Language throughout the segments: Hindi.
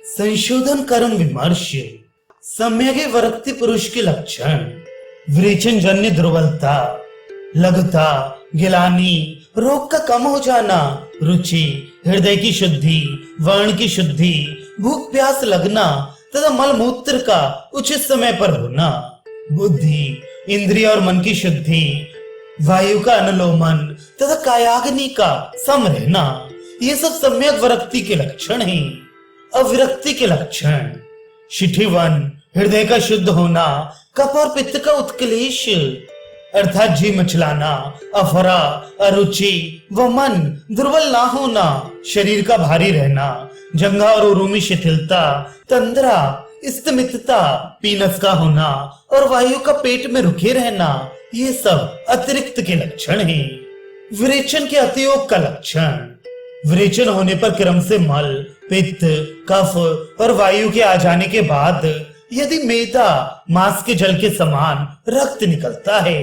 संशोधन कर्म विमर्श। सम्यक वरक्ति पुरुष के लक्षण। विरेचन जन्य दुर्बलता, लघुता, गिलानी, रोग का कम हो जाना, रुचि, हृदय की शुद्धि, वर्ण की शुद्धि, भूख प्यास लगना तथा मल मूत्र का उचित समय पर होना, बुद्धि, इंद्रिय और मन की शुद्धि, वायु का अनुलोमन तथा कायाग्नि का सम रहना, ये सब सम्यक वरक्ति के लक्षण हैं। अविरक्ति के लक्षण। शिठिवन, हृदय का शुद्ध होना, कफ और पित्त का उत्क्लेश अर्थात जी मचलाना, अफरा, अरुचि व मन दुर्बल ना होना, शरीर का भारी रहना, जंघा और उरुमी शिथिलता, तंद्रा, स्तिमितता, पीनस का होना और वायु का पेट में रुके रहना, ये सब अतिरिक्त के लक्षण हैं। विरेचन के अतियोग का लक्षण। विरेचन होने पर क्रम से मल, पित्त, कफ और वायु के आ जाने के बाद यदि मेदा मांस के जल के समान रक्त निकलता है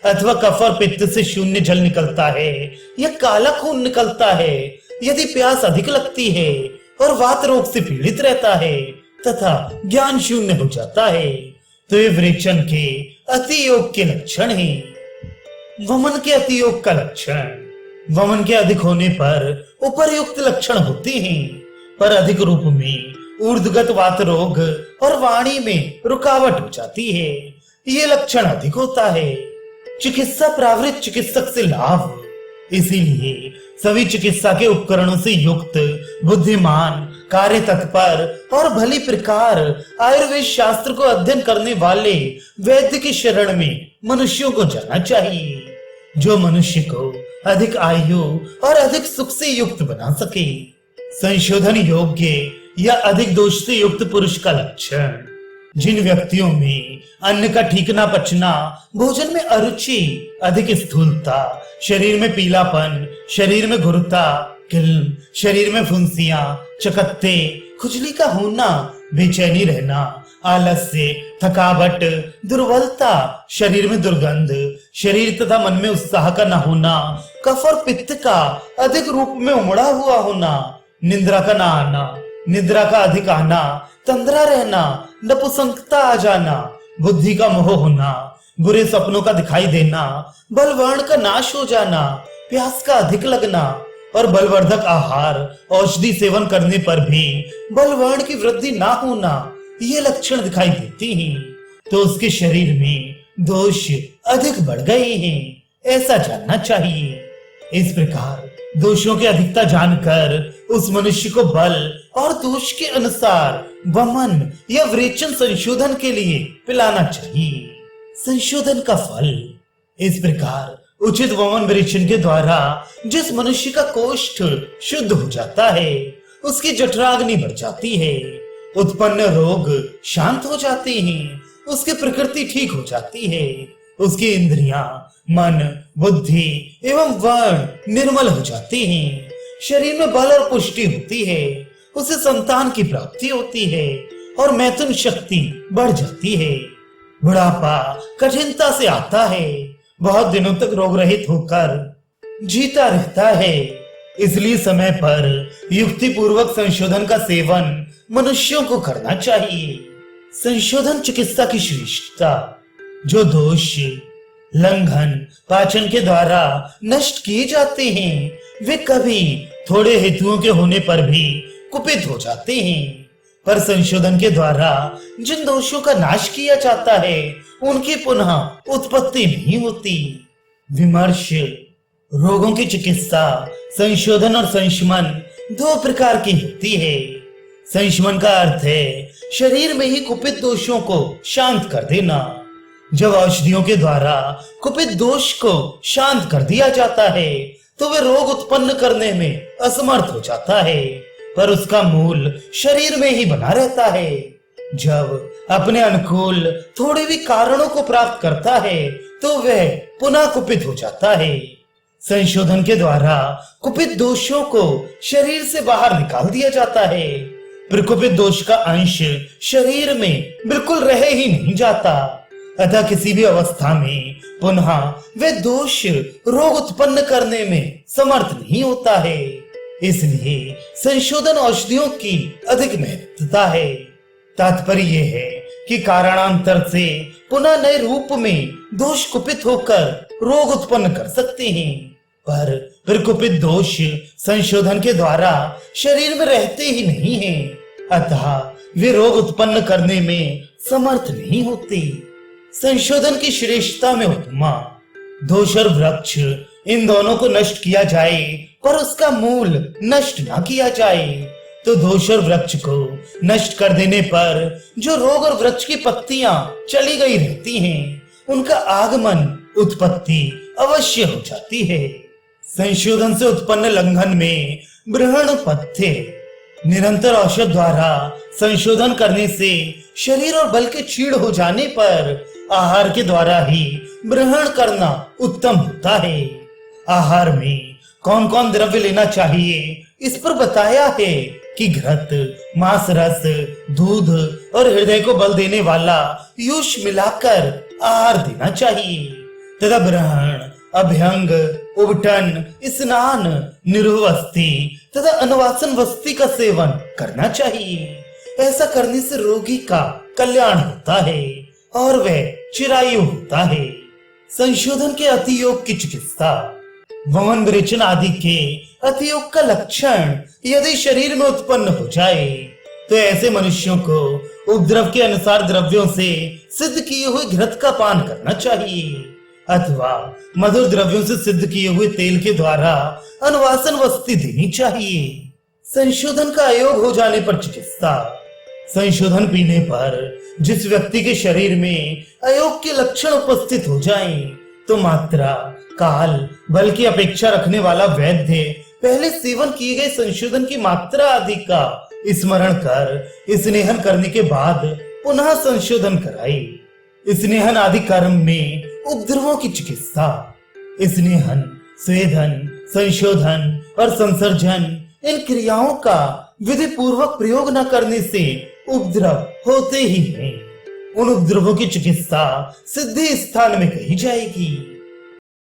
अथवा कफ और पित्त से शून्य जल निकलता है या काला खून निकलता है, यदि प्यास अधिक लगती है और वात रोग से पीड़ित रहता है तथा ज्ञान शून्य हो जाता है, तो ये विरेचन के अतियोग के लक्षण हैं। वमन के अतियोग का लक्षण। वमन के अधिक होने पर उपर्युक्त लक्षण होते हैं, पर अधिक रूप में ऊर्ध्वगत वात रोग और वाणी में रुकावट हो जाती है, ये लक्षण अधिक होता है। चिकित्सा प्रावृत चिकित्सक से लाभ। इसीलिए सभी चिकित्सा के उपकरणों से युक्त, बुद्धिमान, कार्य तत्पर और भली प्रकार आयुर्वेद शास्त्र को अध्ययन करने वाले वैद्य की शरण में मनुष्यों को जाना चाहिए, जो मनुष्य को अधिक आयु और अधिक सुख से युक्त बना सके। संशोधन योग्य या अधिक दोष से युक्त पुरुष का लक्षण। जिन व्यक्तियों में अन्न का ठीक ना पचना, भोजन में अरुचि, अधिक स्थूलता, शरीर में पीलापन, शरीर में घुरता, किल्म, शरीर में फुंसियां, चकत्ते, खुजली का होना, बेचैनी रहना, आलस्य, थकावट, दुर्बलता, शरीर में दुर्गंध, शरीर तथा मन में उत्साह का न होना, कफ और पित्त का अधिक रूप में उमड़ा हुआ होना, निद्रा का न आना, निद्रा का अधिक आना, तंद्रा रहना, नपुंसकता आ जाना, बुद्धि का मोह होना, बुरे सपनों का दिखाई देना, बलवर्ण का नाश हो जाना, प्यास का अधिक लगना और बलवर्धक आहार, औषधि सेवन करने पर भी बलवर्ण की वृद्धि ना होना, ये लक्षण दिखाई देते हैं, तो उसके शरीर में दोष अधिक बढ़ गए हैं, ऐसा जानना चाहिए। इस प्रकार दोषों की अधिकता जानकर उस मनुष्य को बल और दोष के अनुसार वमन या विरेचन संशोधन के लिए पिलाना चाहिए। संशोधन का फल। इस प्रकार उचित वमन विरेचन के द्वारा जिस मनुष्य का कोष्ठ शुद्ध हो जाता है, उसकी जठराग्नि बढ़ जाती है, उत्पन्न रोग शांत हो जाते हैं, उसकी प्रकृति ठीक हो जाती है, उसकी इंद्रियां, मन, बुद्धि एवं वर्ण निर्मल हो जाते हैं, शरीर में बल और पुष्टि होती है, उसे संतान की प्राप्ति होती है और मैथुन शक्ति बढ़ जाती है। बुढ़ापा कठिनता से आता है, बहुत दिनों तक रोग रहित होकर जीता रहता है। इसलिए समय पर युक्ति पूर्वक संशोधन का सेवन मनुष्यों को करना चाहिए। संशोधन चिकित्सा की श्रेष्ठता। जो दोष लंघन पाचन के द्वारा नष्ट किए जाते हैं, वे कभी थोड़े हेतुओं के होने पर भी कुपित हो जाते हैं, पर संशोधन के द्वारा जिन दोषों का नाश किया जाता है, उनकी पुनः उत्पत्ति नहीं होती। विमर्श। रोगों की चिकित्सा संशोधन और संशमन दो प्रकार की होती है। संशमन का अर्थ है शरीर में ही कुपित दोषों को शांत कर देना। जब औषधियों के द्वारा कुपित दोष को शांत कर दिया जाता है, तो वे रोग उत्पन्न करने में असमर्थ हो जाता है, पर उसका मूल शरीर में ही बना रहता है। जब अपने अनुकूल थोड़े भी कारणों को प्राप्त करता है, तो वह पुनः कुपित हो जाता है। संशोधन के द्वारा कुपित दोषों को शरीर से बाहर निकाल दिया जाता है। प्रकुपित दोष का अंश शरीर में बिल्कुल रह ही नहीं जाता, अतः किसी भी अवस्था में पुनः वे दोष रोग उत्पन्न करने में समर्थ नहीं होता है। इसलिए संशोधन औषधियों की अधिक महत्वता है। तात्पर्य यह है कि कारणांतर से पुनः नए रूप में दोष कुपित होकर रोग उत्पन्न कर सकते हैं, पर कुपित दोष संशोधन के द्वारा शरीर में रहते ही नहीं हैं, अतः वे रोग उत्पन्न करने में समर्थ नहीं होते। संशोधन की श्रेष्ठता में उपमा दोष और वृक्ष, इन दोनों को नष्ट किया जाए पर उसका मूल नष्ट ना किया जाए तो दोष और वृक्ष को नष्ट कर देने पर जो रोग और वृक्ष की पत्तियां चली गई रहती हैं, उनका आगमन उत्पत्ति अवश्य हो जाती है। संशोधन से उत्पन्न लंघन में ब्रहण पथ्य, निरंतर औषध द्वारा संशोधन करने से शरीर और बल के क्षीण हो जाने पर आहार के द्वारा ही ग्रहण करना उत्तम होता है। आहार में कौन कौन द्रव्य लेना चाहिए इस पर बताया है कि घृत, मांस रस, दूध और हृदय को बल देने वाला युष मिलाकर आहार देना चाहिए तथा ब्रहण, अभ्यंग, उबटन, स्नान, निर्वस्ति तथा अनुवासन वस्ती का सेवन करना चाहिए। ऐसा करने से रोगी का कल्याण होता है और वह चिरायु होता है। संशोधन के अतियोग की चिकित्सा, वमन विरेचन आदि के अतियोग का लक्षण यदि शरीर में उत्पन्न हो जाए तो ऐसे मनुष्यों को उपद्रव के अनुसार द्रव्यों से सिद्ध किए हुए घृत का पान करना चाहिए अथवा मधुर द्रव्यों से सिद्ध किए हुए तेल के द्वारा अनुवासन वस्ती देनी चाहिए। संशोधन का अयोग हो जाने पर चिकित्सा, संशोधन पीने पर जिस व्यक्ति के शरीर में अयोग के लक्षण उपस्थित हो जाएं, तो मात्रा, काल, बल की अपेक्षा रखने वाला वैद्य पहले सेवन किए गए संशोधन की मात्रा आदि का स्मरण कर स्नेहन करने के बाद पुनः संशोधन कराए। स्नेहन आदि कर्म में उपद्रवों की चिकित्सा, स्नेहन, स्वेदन, संशोधन और संसर्जन, इन क्रियाओं का विधि पूर्वक प्रयोग न करने से उपद्रव होते ही हैं। उन उपद्रवों की चिकित्सा सिद्धि स्थान में कही जाएगी।